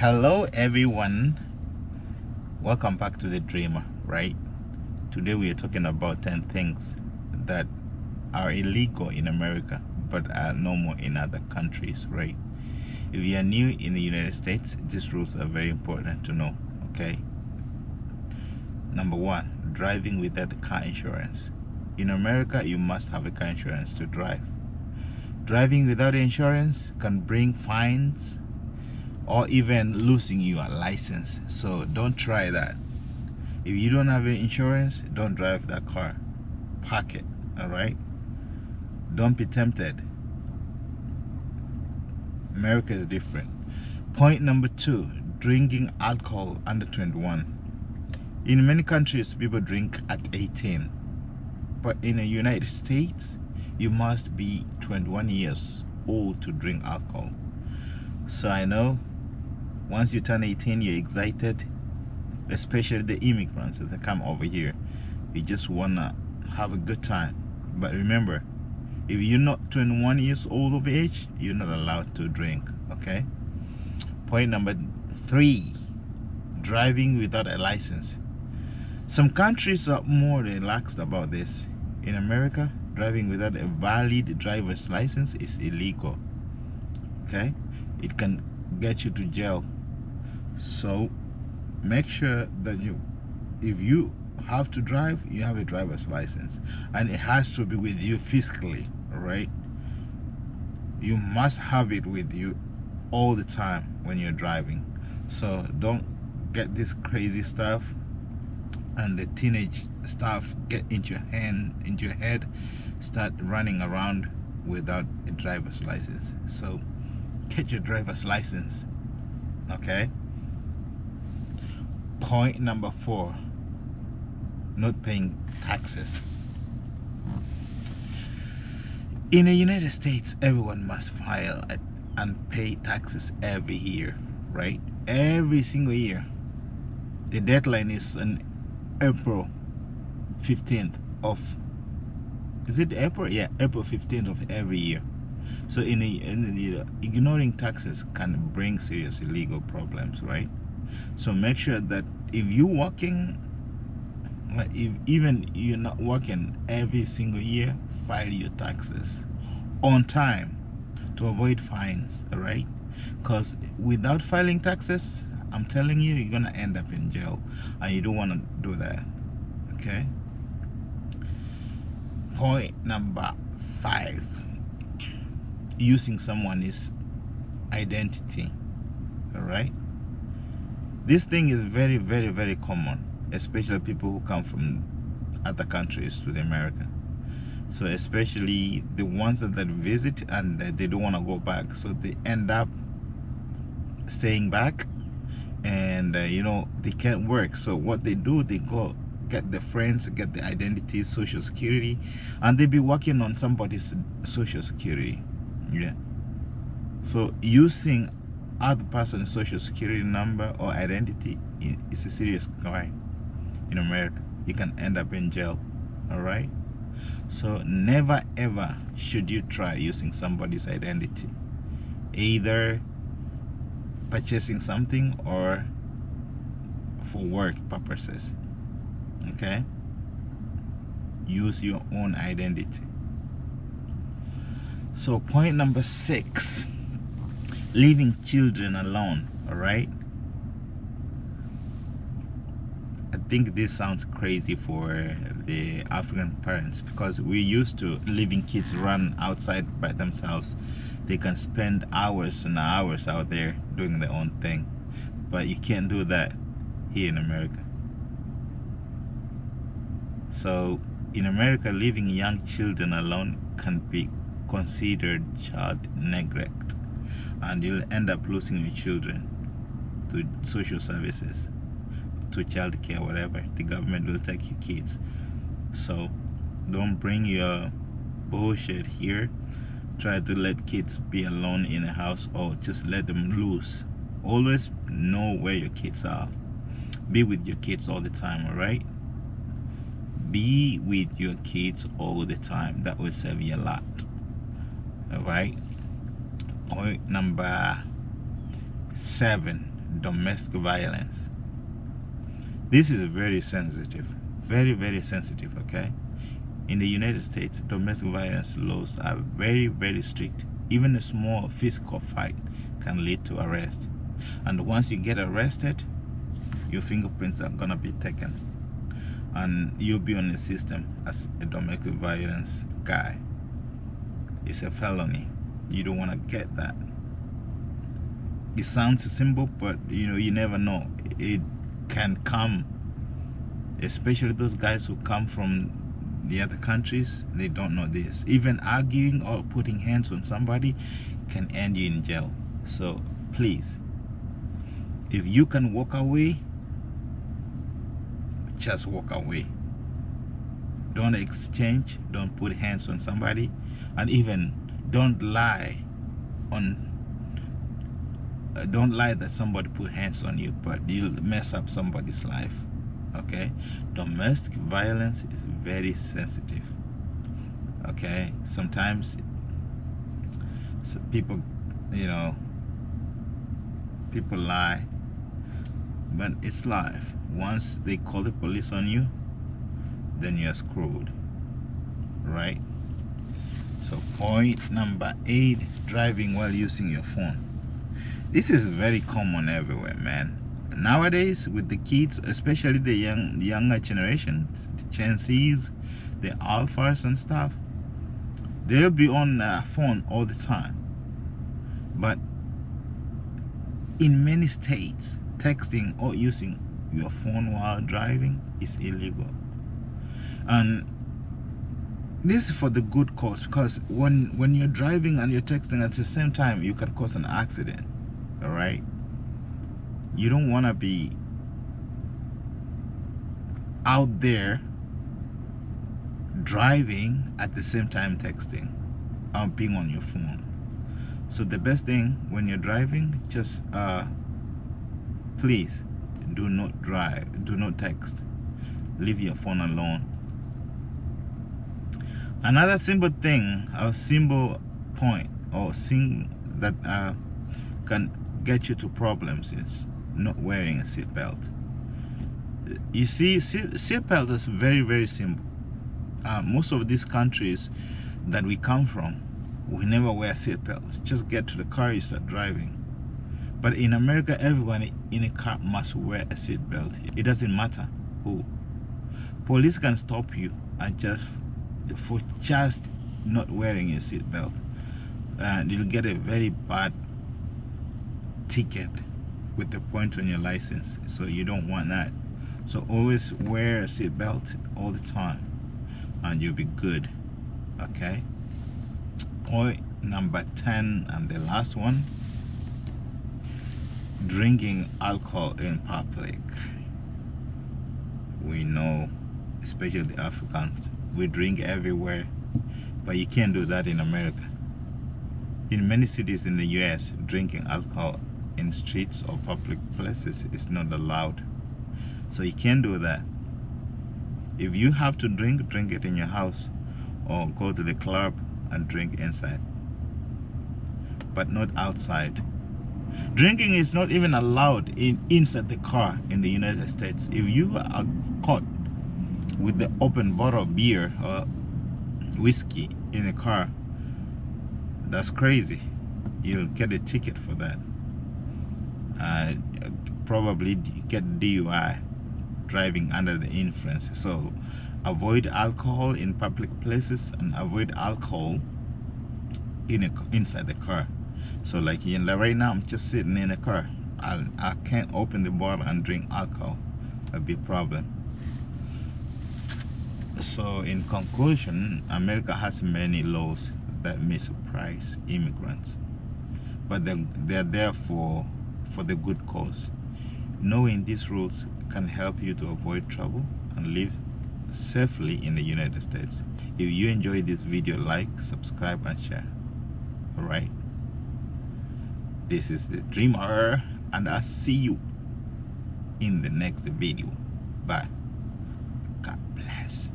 Hello everyone, welcome back to The Dreamer, right? Today we are talking about 10 things that are illegal in America but are normal in other countries, right? If you are new in the United States, these rules are very important to know, okay? Number one, driving without car insurance. In America, you must have a car insurance to drive. Driving without insurance can bring fines or even losing your license, so don't try that. If you don't have insurance, don't drive that car. Park it, all right? Don't be tempted. America is different. Point number two, drinking alcohol under 21. In many countries, people drink at 18, but in the United States, you must be 21 years old to drink alcohol. So I know once you turn 18, you're excited, especially the immigrants that come over here. You just wanna have a good time. But remember, if you're not 21 years old of age, you're not allowed to drink, okay? Point number three, driving without a license. Some countries are more relaxed about this. In America, driving without a valid driver's license is illegal, okay? It can get you to jail. So make sure that if you have to drive, you have a driver's license, and it has to be with you physically, all right? You must have it with you all the time when you're driving. So don't get this crazy stuff and the teenage stuff get into your head, start running around without a driver's license. So get your driver's license, okay? Point number four, not paying taxes. In the United States, everyone must file and pay taxes every year, right? Every single year. The deadline is on April 15th of, is it April? Yeah, April 15th of every year. So ignoring taxes can bring serious legal problems, right? So make sure that if you're working, if even you're not working, every single year, file your taxes on time to avoid fines, all right? Because without filing taxes, I'm telling you, you're gonna end up in jail, and you don't want to do that, okay? Point number five, using someone's identity, all right? This thing is very, very, very common, especially people who come from other countries to the America. So especially the ones that visit and they don't want to go back, so they end up staying back, and they can't work. So what they do, they go get their friends, get the identity, social security, and they be working on somebody's social security. Yeah. So using other person's social security number or identity is a serious crime in America. You can end up in jail, all right? So never ever should you try using somebody's identity, either purchasing something or for work purposes, okay? Use your own identity. So point number six, leaving children alone, all right? I think this sounds crazy for the African parents, because we're used to leaving kids run outside by themselves. They can spend hours and hours out there doing their own thing, but you can't do that here in America. So in America, leaving young children alone can be considered child neglect, and you'll end up losing your children to social services, to child care, whatever. The government will take your kids. So don't bring your bullshit here. Try to let kids be alone in a house, or just let them loose. Always know where your kids are. Be with your kids all the time, all right? Be with your kids all the time. That will save you a lot, all right? Point number 7, domestic violence. This is very sensitive, very, very sensitive, okay? In the United States, domestic violence laws are very, very strict. Even a small physical fight can lead to arrest. And once you get arrested, your fingerprints are gonna be taken. And you'll be on the system as a domestic violence guy. It's a felony. You don't wanna get that. It sounds simple, but you never know. It can come, especially those guys who come from the other countries. They don't know this. Even arguing or putting hands on somebody can end you in jail. So please, if you can walk away, just walk away. Don't exchange, don't put hands on somebody, and even don't lie that somebody put hands on you, but you'll mess up somebody's life. Okay? Domestic violence is very sensitive. Okay? Sometimes people lie, but it's life. Once they call the police on you, then you're screwed, right? So point number 8, driving while using your phone. This is very common everywhere, man. Nowadays, with the kids, especially the younger generation, the Gen Zs, the alphas and stuff, they'll be on their phone all the time. But in many states, texting or using your phone while driving is illegal. And this is for the good cause, because when you're driving and you're texting at the same time, you can cause an accident. All right, you don't want to be out there driving at the same time texting or being on your phone. So the best thing when you're driving, just please do not drive, do not text, leave your phone alone. Another simple thing, a simple point or thing that can get you to problems is not wearing a seatbelt. You see, seatbelt is very, very simple. Most of these countries that we come from, we never wear seatbelts. Just get to the car, you start driving. But in America, everyone in a car must wear a seatbelt. It doesn't matter who. Police can stop you and for just not wearing a seatbelt, and you'll get a very bad ticket with the point on your license. So you don't want that. So always wear a seatbelt all the time and you'll be good. Okay, point number 10 and the last one, drinking alcohol in public. We know, especially the Africans, we drink everywhere, but you can't do that in America. In many cities in the US, drinking alcohol in streets or public places is not allowed. So you can't do that. If you have to drink, drink it in your house or go to the club and drink inside, but not outside. Drinking is not even allowed inside the car in the United States. If you are caught with the open bottle of beer or whiskey in a car, that's crazy. You'll get a ticket for that. Probably get DUI, driving under the influence. So avoid alcohol in public places and avoid alcohol inside the car. So like right now, I'm just sitting in a car. I can't open the bottle and drink alcohol. That'd be a problem. So in conclusion, America has many laws that may surprise immigrants, but they're there for the good cause. Knowing these rules can help you to avoid trouble and live safely in the United States. If you enjoyed this video, like, subscribe and share. Alright, this is the Dreamer, and I'll see you in the next video. Bye. God bless.